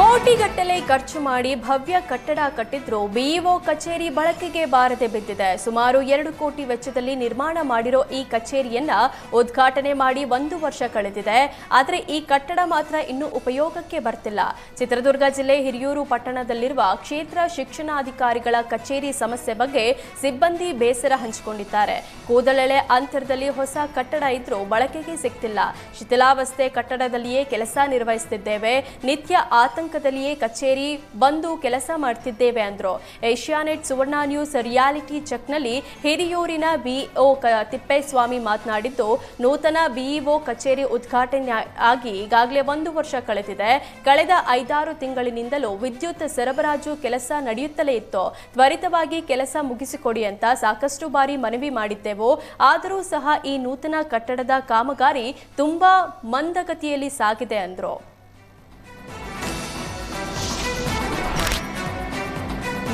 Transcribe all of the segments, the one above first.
ಕೋಟಿಗಟ್ಟಲೆ ಖರ್ಚು ಮಾಡಿ ಭವ್ಯ ಕಟ್ಟಡ ಕಟ್ಟಿದ್ರು ಬಿಇಒ ಕಚೇರಿ ಬಳಕೆಗೆ ಬಾರದೆ ಬಿದ್ದಿದೆ. ಸುಮಾರು 2 ಕೋಟಿ ವೆಚ್ಚದಲ್ಲಿ ನಿರ್ಮಾಣ ಮಾಡಿರೋ ಈ ಕಚೇರಿಯನ್ನ ಉದ್ಘಾಟನೆ ಮಾಡಿ 1 ವರ್ಷ ಕಳೆದಿದೆ. ಆದರೆ ಈ ಕಟ್ಟಡ ಮಾತ್ರ ಇನ್ನೂ ಉಪಯೋಗಕ್ಕೆ ಬರ್ತಿಲ್ಲ. ಚಿತ್ರದುರ್ಗ ಜಿಲ್ಲೆ ಹಿರಿಯೂರು ಪಟ್ಟಣದಲ್ಲಿರುವ ಕ್ಷೇತ್ರ ಶಿಕ್ಷಣಾಧಿಕಾರಿಗಳ ಕಚೇರಿ ಸಮಸ್ಯೆ ಬಗ್ಗೆ ಸಿಬ್ಬಂದಿ ಬೇಸರ ಹಂಚಿಕೊಂಡಿದ್ದಾರೆ. ಕೂದಲೆಳೆ ಅಂತರದಲ್ಲಿ ಹೊಸ ಕಟ್ಟಡ ಇದ್ರೂ ಬಳಕೆಗೆ ಸಿಗ್ತಿಲ್ಲ. ಶಿಥಿಲಾವಸ್ಥೆ ಕಟ್ಟಡದಲ್ಲಿಯೇ ಕೆಲಸ ನಿರ್ವಹಿಸುತ್ತಿದ್ದೇವೆ. ನಿತ್ಯ ಆತಂಕದಲ್ಲಿಯೇ ಕಚೇರಿ ಬಂದು ಕೆಲಸ ಮಾಡುತ್ತಿದ್ದೇವೆ ಅಂದ್ರು. ಏಷ್ಯಾನೆಟ್ ಸುವರ್ಣ ನ್ಯೂಸ್ ರಿಯಾಲಿಟಿ ಚೆಕ್ನಲ್ಲಿ ಹಿರಿಯೂರಿನ ಬಿಇಒ ತಿಪ್ಪೇಸ್ವಾಮಿ ಮಾತನಾಡಿದ್ದು, ನೂತನ ಬಿಇಒ ಕಚೇರಿ ಉದ್ಘಾಟನೆ ಆಗಿ ಈಗಾಗಲೇ 1 ವರ್ಷ ಕಳೆದಿದೆ. ಕಳೆದ 5-6 ತಿಂಗಳಿನಿಂದಲೂ ವಿದ್ಯುತ್ ಸರಬರಾಜು ಕೆಲಸ ನಡೆಯುತ್ತಲೇ ಇತ್ತು. ತ್ವರಿತವಾಗಿ ಕೆಲಸ ಮುಗಿಸಿಕೊಡಿ ಅಂತ ಸಾಕಷ್ಟು ಬಾರಿ ಮನವಿ ಮಾಡಿದ್ದೆವು. ಆದರೂ ಸಹ ಈ ನೂತನ ಕಟ್ಟಡದ ಕಾಮಗಾರಿ ತುಂಬಾ ಮಂದಗತಿಯಲ್ಲಿ ಸಾಗಿದೆ ಅಂದ್ರು.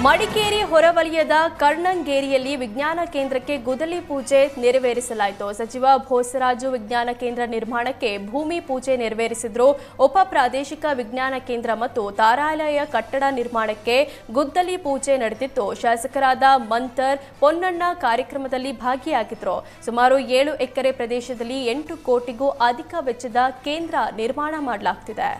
ಮಡಿಕೇರಿ ಹೊರವಲಯದ ಕರ್ಣಂಗೇರಿಯಲ್ಲಿ ವಿಜ್ಞಾನ ಕೇಂದ್ರಕ್ಕೆ ಗುದ್ದಲಿ ಪೂಜೆ ನೆರವೇರಿಸಲಾಯಿತು. ಸಚಿವ ಬೋಸರಾಜು ವಿಜ್ಞಾನ ಕೇಂದ್ರ ನಿರ್ಮಾಣಕ್ಕೆ ಭೂಮಿ ಪೂಜೆ ನೆರವೇರಿಸಿದ್ರು. ಉಪ ಪ್ರಾದೇಶಿಕ ವಿಜ್ಞಾನ ಕೇಂದ್ರ ಮತ್ತು ತಾರಾಲಯ ಕಟ್ಟಡ ನಿರ್ಮಾಣಕ್ಕೆ ಗುದ್ದಲಿ ಪೂಜೆ ನಡೆದಿತ್ತು. ಶಾಸಕರಾದ ಮಂತರ್ ಪೊನ್ನಣ್ಣ ಕಾರ್ಯಕ್ರಮದಲ್ಲಿ ಭಾಗಿಯಾಗಿದ್ರು. ಸುಮಾರು 7 ಎಕರೆ ಪ್ರದೇಶದಲ್ಲಿ 8 ಕೋಟಿಗೂ ಅಧಿಕ ವೆಚ್ಚದ ಕೇಂದ್ರ ನಿರ್ಮಾಣ ಮಾಡಲಾಗುತ್ತಿದೆ.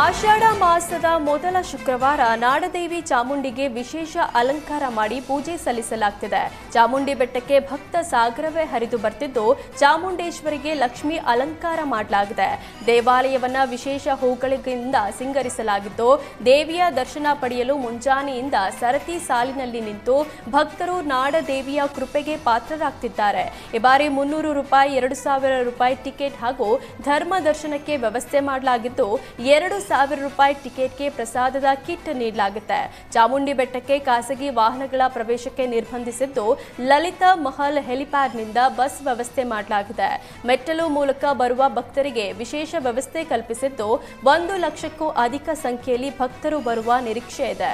ಆಷಾಢ ಮಾಸದ ಮೊದಲ ಶುಕ್ರವಾರ ನಾಡದೇವಿ ಚಾಮುಂಡಿಗೆ ವಿಶೇಷ ಅಲಂಕಾರ ಮಾಡಿ ಪೂಜೆ ಸಲ್ಲಿಸಲಾಗುತ್ತಿದೆ. ಚಾಮುಂಡಿ ಬೆಟ್ಟಕ್ಕೆ ಭಕ್ತ ಸಾಗರವೇ ಹರಿದು ಬರ್ತಿದ್ದು, ಚಾಮುಂಡೇಶ್ವರಿಗೆ ಲಕ್ಷ್ಮಿ ಅಲಂಕಾರ ಮಾಡಲಾಗಿದೆ. ದೇವಾಲಯವನ್ನ ವಿಶೇಷ ಹೂಗಳಿಂದ ಸಿಂಗರಿಸಲಾಗಿದ್ದು, ದೇವಿಯ ದರ್ಶನ ಪಡೆಯಲು ಮುಂಜಾನೆಯಿಂದ ಸರತಿ ಸಾಲಿನಲ್ಲಿ ನಿಂತು ಭಕ್ತರು ನಾಡದೇವಿಯ ಕೃಪೆಗೆ ಪಾತ್ರರಾಗ್ತಿದ್ದಾರೆ. ಈ ಬಾರಿ 300 ರೂಪಾಯಿ, 2,000 ರೂಪಾಯಿ ಟಿಕೆಟ್ ಹಾಗೂ ಧರ್ಮ ದರ್ಶನಕ್ಕೆ ವ್ಯವಸ್ಥೆ ಮಾಡಲಾಗಿದ್ದು, 2,000 ರೂಪಾಯಿ ಟಿಕೆಟ್ಗೆ ಪ್ರಸಾದದ ಕಿಟ್ ನೀಡಲಾಗುತ್ತೆ. ಚಾಮುಂಡಿ ಬೆಟ್ಟಕ್ಕೆ ಖಾಸಗಿ ವಾಹನಗಳ ಪ್ರವೇಶಕ್ಕೆ ನಿರ್ಬಂಧಿಸಿದ್ದು, ಲಲಿತಾ ಮಹಲ್ ಹೆಲಿಪ್ಯಾಡ್ನಿಂದ ಬಸ್ ವ್ಯವಸ್ಥೆ ಮಾಡಲಾಗಿದೆ. ಮೆಟ್ಟಲು ಮೂಲಕ ಬರುವ ಭಕ್ತರಿಗೆ ವಿಶೇಷ ವ್ಯವಸ್ಥೆ ಕಲ್ಪಿಸಿದ್ದು, 1 ಲಕ್ಷಕ್ಕೂ ಅಧಿಕ ಸಂಖ್ಯೆಯಲ್ಲಿ ಭಕ್ತರು ಬರುವ ನಿರೀಕ್ಷೆ ಇದೆ.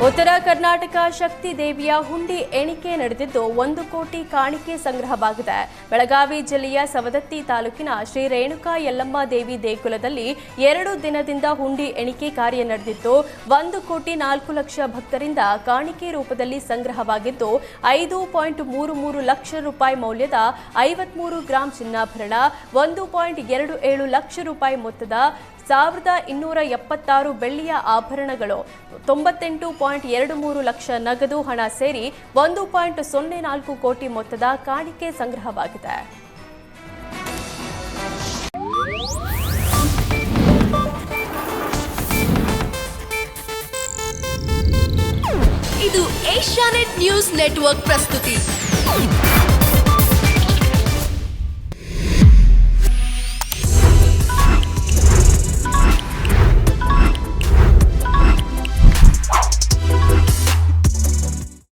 ಉತ್ತರ ಕರ್ನಾಟಕ ಶಕ್ತಿ ದೇವಿಯ ಹುಂಡಿ ಎಣಿಕೆ ನಡೆದಿದ್ದು, 1 ಕೋಟಿ ಕಾಣಿಕೆ ಸಂಗ್ರಹವಾಗಿದೆ. ಬೆಳಗಾವಿ ಜಿಲ್ಲೆಯ ಸವದತ್ತಿ ತಾಲೂಕಿನ ಶ್ರೀ ರೇಣುಕಾ ಯಲ್ಲಮ್ಮ ದೇವಿ ದೇಗುಲದಲ್ಲಿ 2 ದಿನದಿಂದ ಹುಂಡಿ ಎಣಿಕೆ ಕಾರ್ಯ ನಡೆದಿದ್ದು, 1 ಕೋಟಿ 4 ಲಕ್ಷ ಭಕ್ತರಿಂದ ಕಾಣಿಕೆ ರೂಪದಲ್ಲಿ ಸಂಗ್ರಹವಾಗಿದ್ದು, 5.33 ಲಕ್ಷ ರೂಪಾಯಿ ಮೌಲ್ಯದ 53 ಗ್ರಾಂ ಚಿನ್ನಾಭರಣ, 1.27 ಲಕ್ಷ ರೂಪಾಯಿ ಮೊತ್ತದ 1,276 ಬೆಳ್ಳಿಯ ಆಭರಣಗಳು, 98.23 ಲಕ್ಷ ನಗದು ಹಣ ಸೇರಿ 1.04 ಕೋಟಿ ಮೊತ್ತದ ಕಾಣಿಕೆ ಸಂಗ್ರಹವಾಗಿದೆ. ಇದು ಏಷ್ಯಾನೆಟ್ ನ್ಯೂಸ್ ನೆಟ್ವರ್ಕ್ ಪ್ರಸ್ತುತಿ.